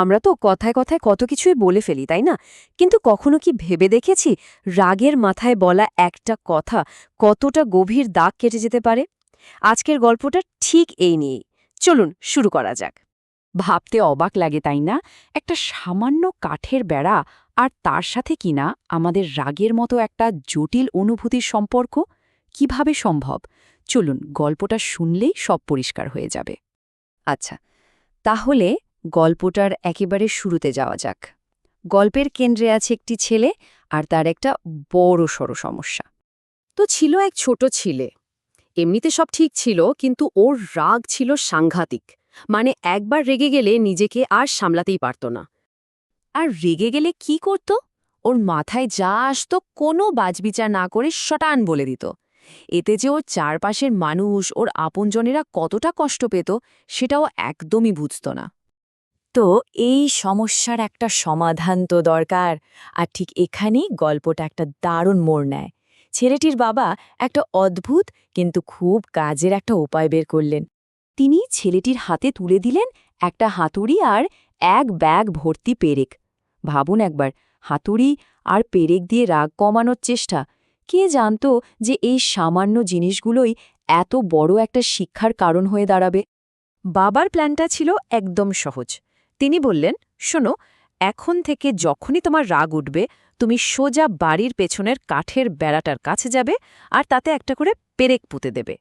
আমরা তো কথায় কথায় কত কিছুই বলে ফেলি তাই না? কিন্তু কখনো কি ভেবে দেখেছি রাগের মাথায় বলা একটা কথা কতটা গভীর দাগ কেটে যেতে পারে? আজকের গল্পটা ঠিক এই নিয়েই। চলুন শুরু করা যাক। ভাবতে অবাক লাগে তাই না? একটা সামান্য কাঠের বেড়া আর তার সাথে কিনা আমাদের রাগের মতো একটা জটিল অনুভূতির সম্পর্ক কিভাবে সম্ভব? চলুন গল্পটা শুনলেই সব পরিষ্কার হয়ে যাবে। আচ্ছা, তাহলে গল্পটার একেবারে শুরুতে যাওয়া যাক। গল্পের কেন্দ্রে আছে একটি ছেলে আর তার একটা বড়সড় সমস্যা। তো ছিল এক ছোট ছেলে। এমনিতে সব ঠিক ছিল, কিন্তু ওর রাগ ছিল সাংঘাতিক। মানে একবার রেগে গেলে নিজেকে আর সামলাতেই পারত না। আর রেগে গেলে কি করত? ওর মাথায় যা আসতো কোনো বাজবিচার না করে শটান বলে দিত। এতে যে ওর চারপাশের মানুষ, ওর আপনজনেরা কতটা কষ্ট পেত সেটাও একদমই বুঝত না। তো এই সমস্যার একটা সমাধান তো দরকার। আর ঠিক এখানেই গল্পটা একটা দারুণ মোড় নেয়। ছেলেটির বাবা একটা অদ্ভুত কিন্তু খুব কাজের একটা উপায় বের করলেন। তিনি ছেলেটির হাতে তুলে দিলেন একটা হাতুড়ি আর এক ব্যাগ ভর্তি পেরেক। ভাবুন একবার, হাতুড়ি আর পেরেক দিয়ে রাগ কমানোর চেষ্টা। কে জানতো যে এই সামান্য জিনিসগুলোই এত বড় একটা শিক্ষার কারণ হয়ে দাঁড়াবে? বাবার প্ল্যানটা ছিল একদম সহজ। তিনি বললেন, শোনো, এখন থেকে যখনই তোমার রাগ উঠবে তুমি সোজা বাড়ির পেছনের কাঠের বেড়াটার কাছে যাবে আর তাতে একটা করে পেরেক পুঁতে দেবে।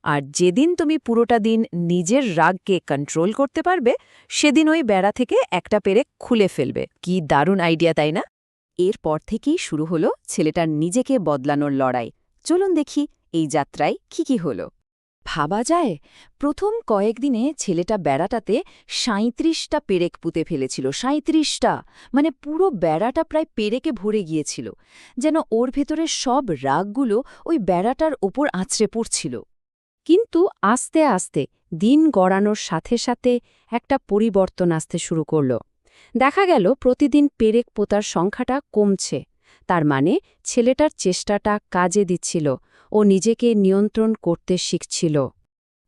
আর যেদিন তুমি পুরোটা দিন নিজের রাগকে কন্ট্রোল করতে পারবে সেদিন ওই বেড়া থেকে একটা পেরেক খুলে ফেলবে। কি দারুণ আইডিয়া, তাই না? এরপর থেকেই শুরু হলো ছেলেটার নিজেকে বদলানোর লড়াই। চলুন দেখি এই যাত্রায় কি হলো। ভাবা যায়, প্রথম কয়েকদিনে ছেলেটা বেড়াটাতে ৩৭টা পেরেক পুঁতে ফেলেছিল। ৩৭টা! মানে পুরো বেড়াটা প্রায় পেরেকে ভরে গিয়েছিল। যেন ওর ভেতরে সব রাগগুলো ওই বেড়াটার ওপর আছড়ে পড়ছিল। কিন্তু আস্তে আস্তে দিন গড়ানোর সাথে সাথে একটা পরিবর্তন আসতে শুরু করল। দেখা গেল প্রতিদিন পেরেক পোতার সংখ্যাটা কমছে। তার মানে ছেলেটার চেষ্টাটা কাজে দিচ্ছিল। ও নিজেকে নিয়ন্ত্রণ করতে শিখছিল।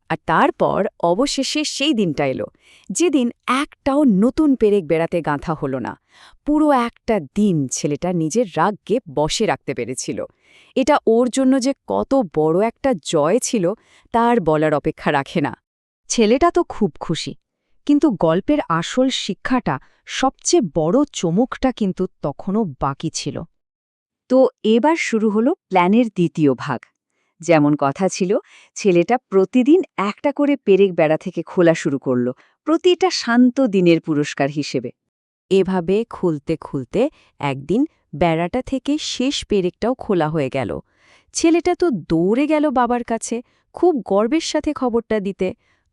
আর তারপর অবশেষে সেই দিনটা এলো, যেদিন একটাও নতুন পেরেক বেড়াতে গাঁথা হলো না। পুরো একটা দিন ছেলেটা নিজের রাগকে বশে রাখতে পেরেছিল। এটা ওর জন্য যে কত বড় একটা জয় ছিল তার বলার অপেক্ষা রাখে না। ছেলেটা তো খুব খুশি, কিন্তু গল্পের আসল শিক্ষাটা, সবচেয়ে বড় চমকটা কিন্তু তখনও বাকি ছিল। তো এবার শুরু হলো প্ল্যানের দ্বিতীয় ভাগ। যেমন কথা ছিল, ছেলেটা প্রতিদিন একটা করে পেরেক বেড়া থেকে খোলা শুরু করল, প্রতিটা শান্ত দিনের পুরস্কার হিসেবে। এভাবে খুলতে খুলতে একদিন বেড়াটা থেকে শেষ পেরেকটাও খোলা হয়ে গেল। ছেলেটা তো দৌড়ে গেল বাবার কাছে, খুব গর্বের সাথে খবরটা দিতে।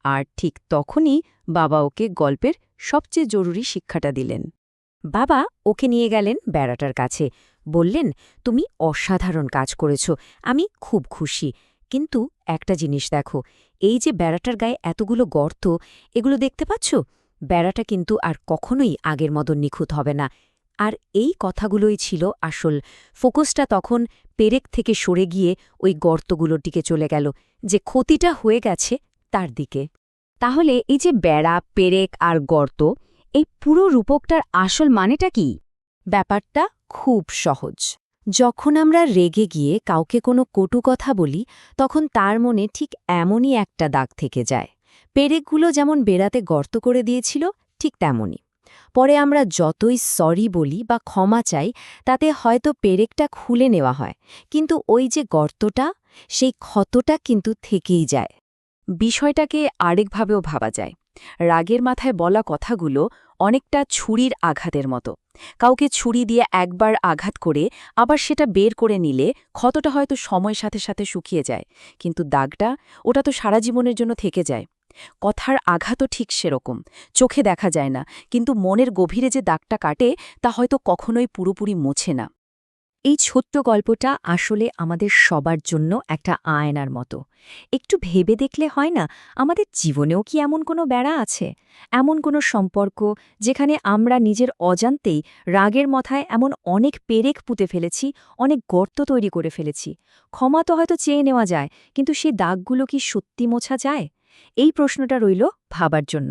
আর ঠিক তখনই বাবা ওকে গল্পের সবচেয়ে জরুরি শিক্ষাটা দিলেন। বাবা ওকে নিয়ে গেলেন বেড়াটার কাছে, বললেন, তুমি অসাধারণ কাজ করেছ, আমি খুব খুশি। কিন্তু একটা জিনিস দেখো, এই যে বেড়াটার গায়ে এতগুলো গর্ত, এগুলো দেখতে পাচ্ছ? বেড়াটা কিন্তু আর কখনোই আগের মতো নিখুঁত হবে না। আর এই কথাগুলোই ছিল আসল। ফোকাসটা তখন পেরেক থেকে সরে গিয়ে ওই গর্তগুলোর দিকে চলে গেল, যে ক্ষতিটা হয়ে গেছে তার দিকে। তাহলে এই যে বেড়া, পেরেক আর গর্ত, এই পুরো রূপকটার আসল মানেটা কি? ব্যাপারটা খুব সহজ। যখন আমরা রেগে গিয়ে কাউকে কোনো কটু কথা বলি, তখন তার মনে ঠিক এমনই একটা দাগ থেকে যায়। পেরেকগুলো যেমন বেড়াতে গর্ত করে দিয়েছিল, ঠিক তেমনই। পরে আমরা যতই সরি বলি বা ক্ষমা চাই, তাতে হয়তো পেরেকটা খুলে নেওয়া হয়, কিন্তু ওই যে গর্তটা, সেই ক্ষতটা কিন্তু থেকেই যায়। বিষয়টাকে আরেকভাবেও ভাবা যায়। রাগের মাথায় বলা কথাগুলো অনেকটা ছুরির আঘাতের মতো। কাউকে ছুরি দিয়ে একবার আঘাত করে আবার সেটা বের করে নিলে ক্ষতটা হয়তো সময়ের সাথে সাথে শুকিয়ে যায়, কিন্তু দাগটা, ওটা তো সারা জীবনের জন্য থেকে যায়। কথার আঘাতও ঠিক সেরকম। চোখে দেখা যায় না, কিন্তু মনের গভীরে যে দাগটা কাটে তা হয়তো কখনোই পুরোপুরি মোছে না। এই ছোট্ট গল্পটা আসলে আমাদের সবার জন্য একটা আয়নার মতো। একটু ভেবে দেখলে হয় না, আমাদের জীবনেও কি এমন কোনো বেড়া আছে, এমন কোনো সম্পর্ক যেখানে আমরা নিজের অজান্তেই রাগের মাথায় এমন অনেক পেরেক পুঁতে ফেলেছি, অনেক গর্ত তৈরি করে ফেলেছি। ক্ষমা তো হয়তো চেয়ে নেওয়া যায়, কিন্তু সেই দাগগুলো কি সত্যি মোছা যায়? এই প্রশ্নটা রইল ভাবার জন্য।